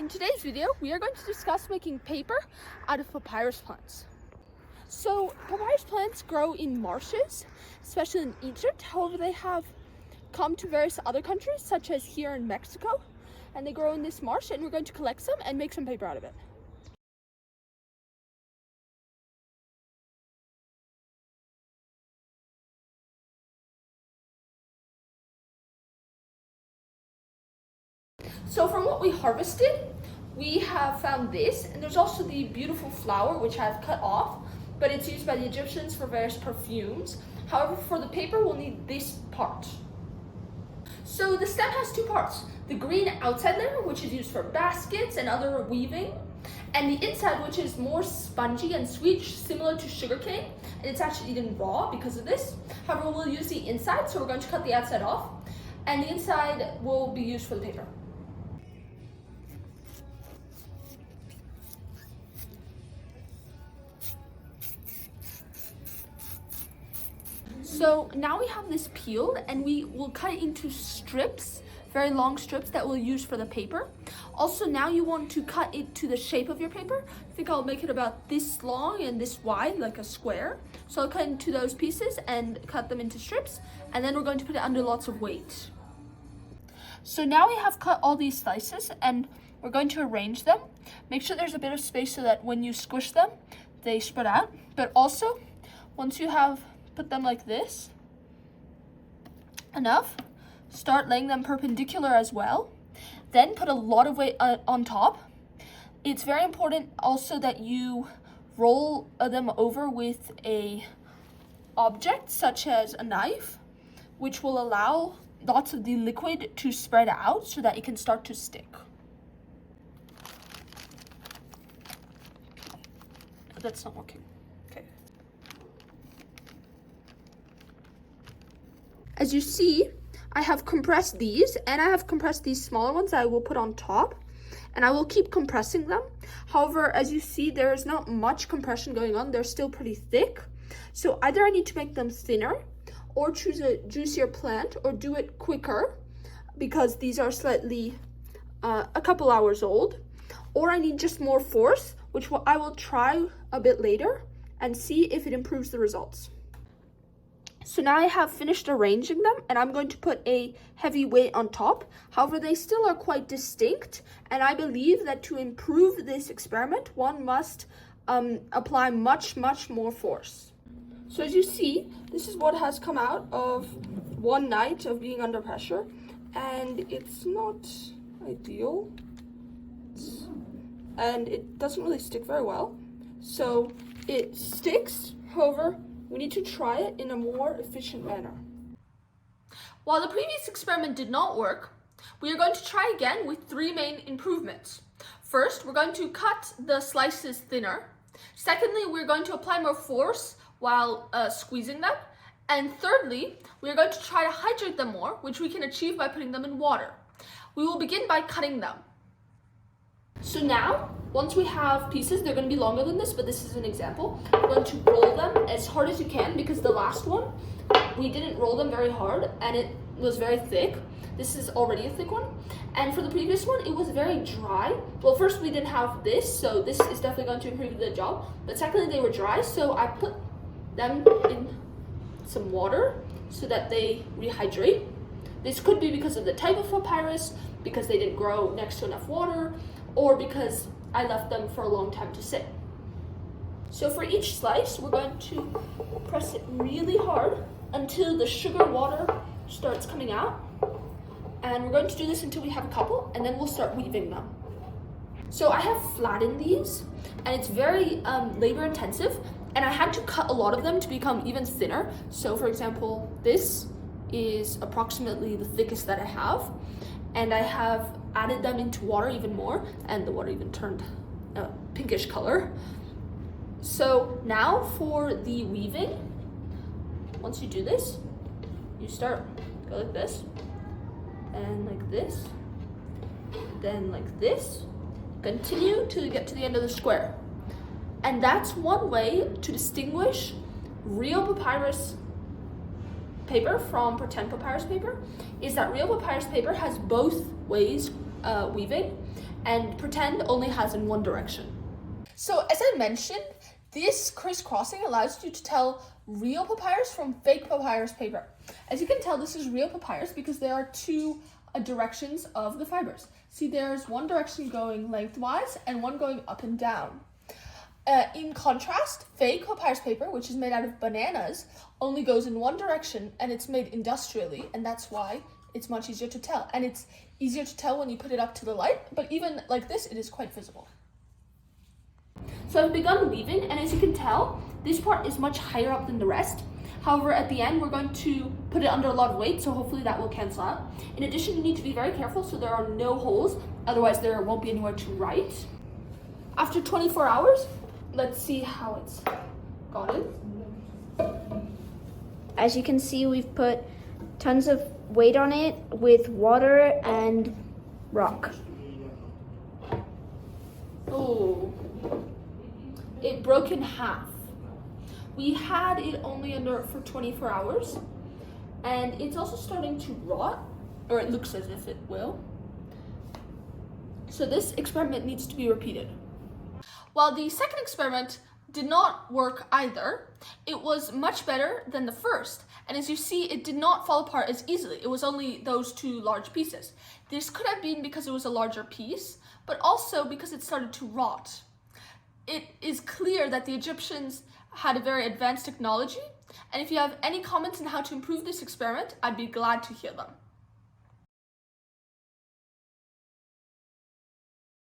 In today's video, we are going to discuss making paper out of papyrus plants. So, papyrus plants grow in marshes, especially in Egypt. However, they have come to various other countries, such as here in Mexico, and they grow in this marsh, and we're going to collect some and make some paper out of it. So from what we harvested, we have found this, and there's also the beautiful flower, which I've cut off, but it's used by the Egyptians for various perfumes. However, for the paper, we'll need this part. So the stem has two parts: the green outside layer, which is used for baskets and other weaving, and the inside, which is more spongy and sweet, similar to sugarcane, and it's actually eaten raw because of this. However, we'll use the inside, so we're going to cut the outside off, and the inside will be used for the paper. So now we have this peeled, and we will cut it into strips, very long strips that we'll use for the paper. Also, now you want to cut it to the shape of your paper. I think I'll make it about this long and this wide, like a square. So I'll cut into those pieces and cut them into strips, and then we're going to put it under lots of weight. So now we have cut all these slices, and we're going to arrange them. Make sure there's a bit of space so that when you squish them, they spread out. But also, once you have put them like this, enough, start laying them perpendicular as well. Then put a lot of weight on top. It's very important also that you roll them over with a object such as a knife, which will allow lots of the liquid to spread out so that it can start to stick. That's not working. Okay. As you see, I have compressed these, and I have compressed these smaller ones I will put on top, and I will keep compressing them. However, as you see, there is not much compression going on. They're still pretty thick. So either I need to make them thinner, or choose a juicier plant, or do it quicker, because these are slightly a couple hours old, or I need just more force, which I will try a bit later and see if it improves the results. So now I have finished arranging them, and I'm going to put a heavy weight on top. However, they still are quite distinct, and I believe that to improve this experiment, one must apply much more force. So as you see, this is what has come out of one night of being under pressure, and it's not ideal, and it doesn't really stick very well. So it sticks, however, we need to try it in a more efficient manner. While the previous experiment did not work, we are going to try again with three main improvements. First, we're going to cut the slices thinner. Secondly, we're going to apply more force while squeezing them. And thirdly, we are going to try to hydrate them more, which we can achieve by putting them in water. We will begin by cutting them. So now, once we have pieces, they're going to be longer than this, but this is an example. We're going to roll them as hard as you can, because the last one, we didn't roll them very hard, and it was very thick. This is already a thick one. And for the previous one, it was very dry. Well, first we didn't have this, so this is definitely going to improve the job. But secondly, they were dry, so I put them in some water so that they rehydrate. This could be because of the type of papyrus, because they didn't grow next to enough water, or because I left them for a long time to sit. So for each slice, we're going to press it really hard until the sugar water starts coming out. And we're going to do this until we have a couple, and then we'll start weaving them. So I have flattened these, and it's very labor intensive, and I had to cut a lot of them to become even thinner. So for example, this is approximately the thickest that I have, and I have added them into water even more, and the water even turned a pinkish color. So now for the weaving, once you do this, you go like this, and like this, then like this, continue till you get to the end of the square. And that's one way to distinguish real papyrus paper from pretend papyrus paper, is that real papyrus paper has both ways weaving, and pretend only has in one direction. So as I mentioned, this crisscrossing allows you to tell real papyrus from fake papyrus paper. As you can tell, this is real papyrus because there are two directions of the fibers. See, there's one direction going lengthwise and one going up and down. In contrast, fake papyrus paper, which is made out of bananas, only goes in one direction, and it's made industrially, and that's why it's much easier to tell. And it's easier to tell when you put it up to the light, but even like this, it is quite visible. So I've begun weaving, and as you can tell, this part is much higher up than the rest. However, at the end, we're going to put it under a lot of weight, so hopefully that will cancel out. In addition, you need to be very careful so there are no holes, otherwise there won't be anywhere to write. After 24 hours, let's see how it's gone. As you can see, we've put tons of weight on it with water and rock. Oh, it broke in half. We had it only under for 24 hours, and it's also starting to rot, or it looks as if it will. So this experiment needs to be repeated. While the second experiment did not work either, it was much better than the first. And as you see, it did not fall apart as easily. It was only those two large pieces. This could have been because it was a larger piece, but also because it started to rot. It is clear that the Egyptians had a very advanced technology, and if you have any comments on how to improve this experiment, I'd be glad to hear them.